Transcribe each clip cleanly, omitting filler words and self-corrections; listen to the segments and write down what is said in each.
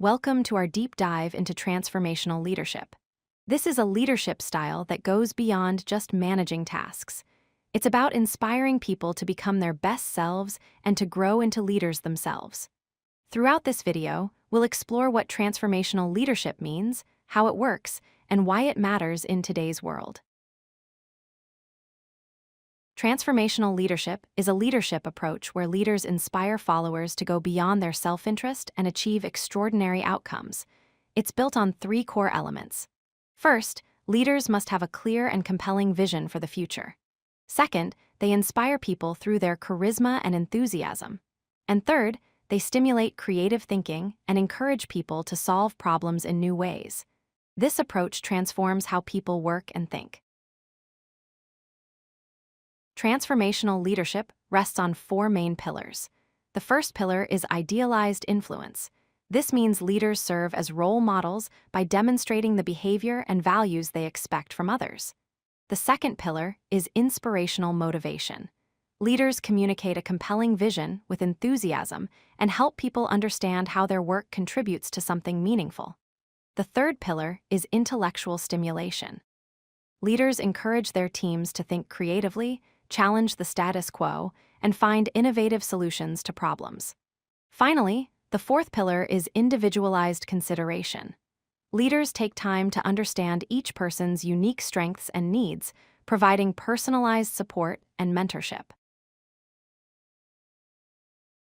Welcome to our deep dive into transformational leadership. This is a leadership style that goes beyond just managing tasks. It's about inspiring people to become their best selves and to grow into leaders themselves. Throughout this video, we'll explore what transformational leadership means, how it works, and why it matters in today's world. Transformational leadership is a leadership approach where leaders inspire followers to go beyond their self-interest and achieve extraordinary outcomes. It's built on three core elements. First, leaders must have a clear and compelling vision for the future. Second, they inspire people through their charisma and enthusiasm. And third, they stimulate creative thinking and encourage people to solve problems in new ways. This approach transforms how people work and think. Transformational leadership rests on four main pillars. The first pillar is idealized influence. This means leaders serve as role models by demonstrating the behavior and values they expect from others. The second pillar is inspirational motivation. Leaders communicate a compelling vision with enthusiasm and help people understand how their work contributes to something meaningful. The third pillar is intellectual stimulation. Leaders encourage their teams to think creatively, challenge the status quo, and find innovative solutions to problems. Finally, the fourth pillar is individualized consideration. Leaders take time to understand each person's unique strengths and needs, providing personalized support and mentorship.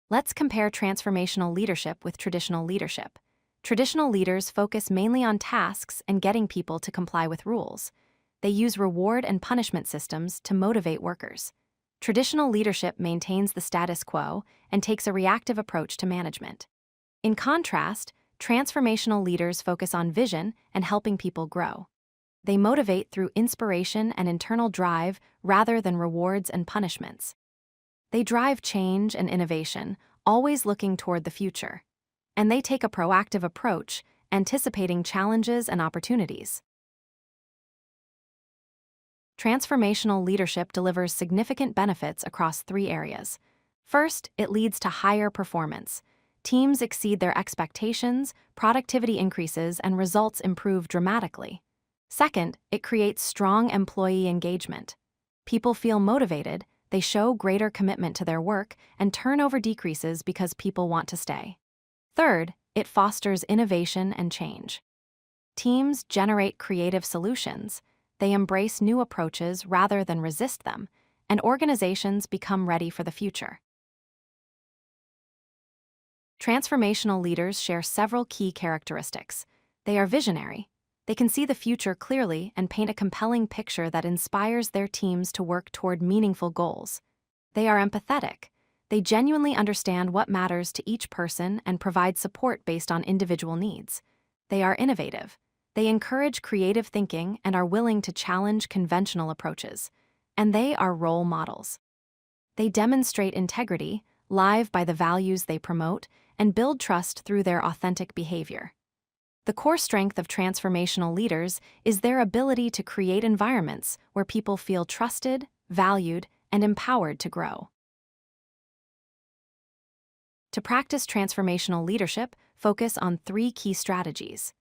Let's compare transformational leadership with traditional leadership. Traditional leaders focus mainly on tasks and getting people to comply with rules. They use reward and punishment systems to motivate workers. Traditional leadership maintains the status quo and takes a reactive approach to management. In contrast, transformational leaders focus on vision and helping people grow. They motivate through inspiration and internal drive rather than rewards and punishments. They drive change and innovation, always looking toward the future. And they take a proactive approach, anticipating challenges and opportunities. Transformational leadership delivers significant benefits across three areas. First, it leads to higher performance. Teams exceed their expectations, productivity increases, and results improve dramatically. Second, it creates strong employee engagement. People feel motivated, they show greater commitment to their work, and turnover decreases because people want to stay. Third, it fosters innovation and change. Teams generate creative solutions. They embrace new approaches rather than resist them, and organizations become ready for the future. Transformational leaders share several key characteristics. They are visionary. They can see the future clearly and paint a compelling picture that inspires their teams to work toward meaningful goals. They are empathetic. They genuinely understand what matters to each person and provide support based on individual needs. They are innovative. They encourage creative thinking and are willing to challenge conventional approaches. And they are role models. They demonstrate integrity, live by the values they promote, and build trust through their authentic behavior. The core strength of transformational leaders is their ability to create environments where people feel trusted, valued, and empowered to grow. To practice transformational leadership, focus on three key strategies.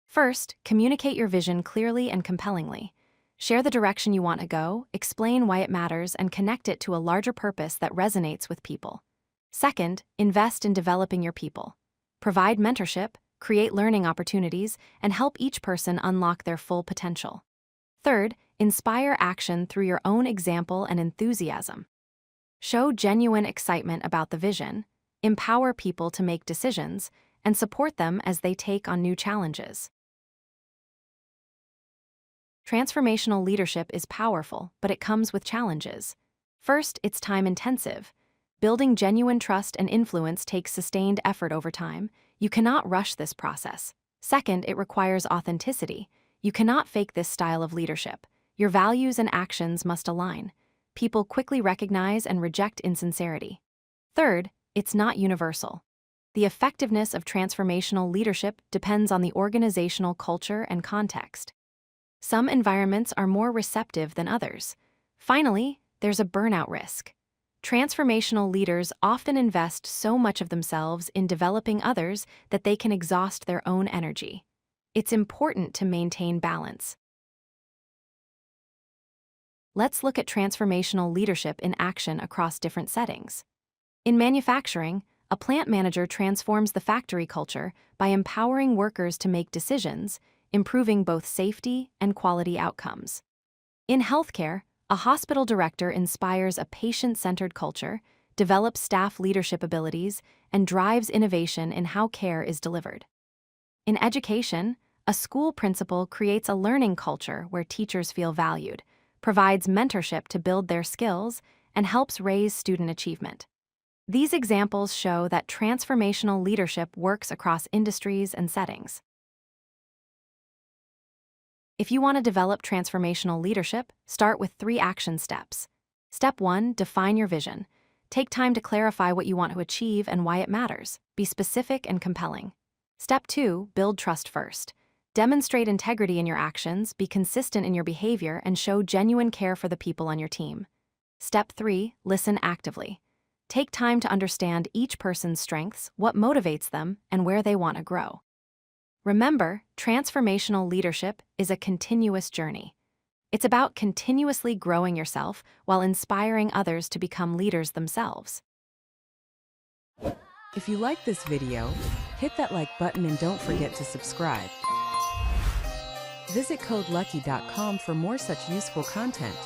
First, communicate your vision clearly and compellingly. Share the direction you want to go, explain why it matters, and connect it to a larger purpose that resonates with people. Second, invest in developing your people. Provide mentorship, create learning opportunities, and help each person unlock their full potential. Third, inspire action through your own example and enthusiasm. Show genuine excitement about the vision, empower people to make decisions, and support them as they take on new challenges. Transformational leadership is powerful, but it comes with challenges. First, it's time-intensive. Building genuine trust and influence takes sustained effort over time. You cannot rush this process. Second, it requires authenticity. You cannot fake this style of leadership. Your values and actions must align. People quickly recognize and reject insincerity. Third, it's not universal. The effectiveness of transformational leadership depends on the organizational culture and context. Some environments are more receptive than others. Finally, there's a burnout risk. Transformational leaders often invest so much of themselves in developing others that they can exhaust their own energy. It's important to maintain balance. Let's look at transformational leadership in action across different settings. In manufacturing, a plant manager transforms the factory culture by empowering workers to make decisions, improving both safety and quality outcomes. In healthcare, a hospital director inspires a patient-centered culture, develops staff leadership abilities, and drives innovation in how care is delivered. In education, a school principal creates a learning culture where teachers feel valued, provides mentorship to build their skills, and helps raise student achievement. These examples show that transformational leadership works across industries and settings. If you want to develop transformational leadership, start with 3 action steps. Step 1, define your vision. Take time to clarify what you want to achieve and why it matters. Be specific and compelling. Step 2, build trust first. Demonstrate integrity in your actions, be consistent in your behavior, and show genuine care for the people on your team. Step 3, listen actively. Take time to understand each person's strengths, what motivates them, and where they want to grow. Remember, transformational leadership is a continuous journey. It's about continuously growing yourself while inspiring others to become leaders themselves. If you like this video, hit that like button and don't forget to subscribe. Visit codelucky.com for more such useful content.